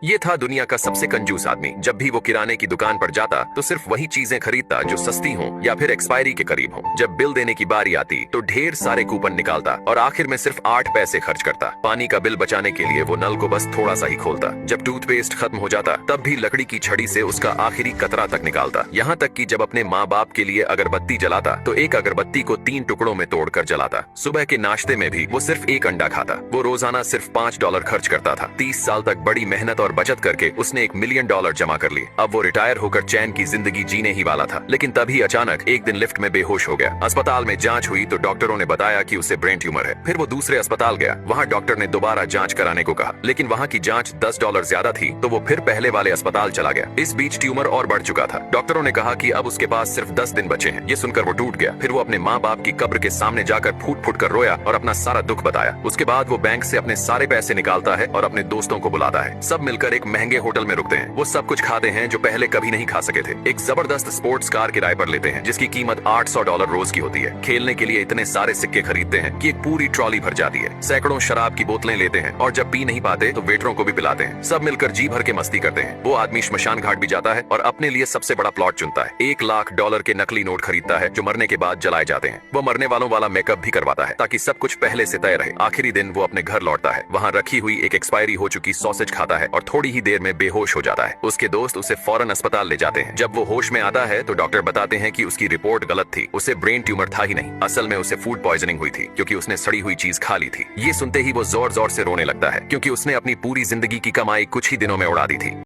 ये था दुनिया का सबसे कंजूस आदमी। जब भी वो किराने की दुकान पर जाता तो सिर्फ वही चीजें खरीदता जो सस्ती हों या फिर एक्सपायरी के करीब हों। जब बिल देने की बारी आती तो ढेर सारे कूपन निकालता और आखिर में सिर्फ 8 पैसे खर्च करता। पानी का बिल बचाने के लिए वो नल को बस थोड़ा सा ही खोलता। जब टूथपेस्ट खत्म हो जाता तब भी लकड़ी की छड़ी से उसका आखिरी कतरा तक निकालता। यहाँ तक कि जब अपने माँ बाप के लिए अगरबत्ती जलाता तो एक अगरबत्ती को 3 टुकड़ों में तोड़कर जलाता। सुबह के नाश्ते में भी वो सिर्फ एक अंडा खाता। वो रोजाना सिर्फ $5 खर्च करता था। 30 साल तक बड़ी मेहनत और बचत करके उसने $1 मिलियन जमा कर लिए। अब वो रिटायर होकर चैन की जिंदगी जीने ही वाला था। लेकिन तभी अचानक एक दिन लिफ्ट में बेहोश हो गया। अस्पताल में जांच हुई तो डॉक्टरों ने बताया कि उसे ब्रेन ट्यूमर है। फिर वो दूसरे अस्पताल गया। वहाँ डॉक्टर ने दोबारा जांच कराने को कहा, लेकिन वहाँ की जांच $10 ज्यादा थी तो वो फिर पहले वाले अस्पताल चला गया। इस बीच ट्यूमर और बढ़ चुका था। डॉक्टरों ने कहा कि अब उसके पास सिर्फ 10 दिन बचे हैं। ये सुनकर वो टूट गया। फिर वो अपने माँ बाप की कब्र के सामने जाकर फूट फूट कर रोया और अपना सारा दुख बताया। उसके बाद वो बैंक से अपने सारे पैसे निकालता है और अपने दोस्तों को बुलाता है। सब मिलकर एक महंगे होटल में रुकते हैं। वो सब कुछ खाते हैं जो पहले कभी नहीं खा सके थे। एक जबरदस्त स्पोर्ट्स कार किराए पर लेते हैं जिसकी कीमत $800 रोज की होती है। खेलने के लिए इतने सारे सिक्के खरीदते हैं कि एक पूरी ट्रॉली भर जाती है। सैकड़ों शराब की बोतलें लेते हैं और जब पी नहीं पाते तो वेटरों को भी पिलाते हैं। सब मिलकर जी भर के मस्ती करते हैं। वो आदमी श्मशान घाट भी जाता है और अपने लिए सबसे बड़ा प्लॉट चुनता है। $1 लाख के नकली नोट खरीदता है जो मरने के बाद जलाए जाते हैं। वो मरने वालों वाला मेकअप भी करवाता है ताकि सब कुछ पहले से तय रहे। आखिरी दिन वो अपने घर लौटता है। वहाँ रखी हुई एक एक्सपायरी हो चुकी सॉसेज खाता है और थोड़ी ही देर में बेहोश हो जाता है। उसके दोस्त उसे फौरन अस्पताल ले जाते हैं। जब वो होश में आता है तो डॉक्टर बताते हैं कि उसकी रिपोर्ट गलत थी। उसे ब्रेन ट्यूमर था ही नहीं, असल में उसे फूड पॉइजनिंग हुई थी क्योंकि उसने सड़ी हुई चीज खा ली थी। ये सुनते ही वो जोर जोर से रोने लगता है क्योंकि उसने अपनी पूरी जिंदगी की कमाई कुछ ही दिनों में उड़ा दी थी।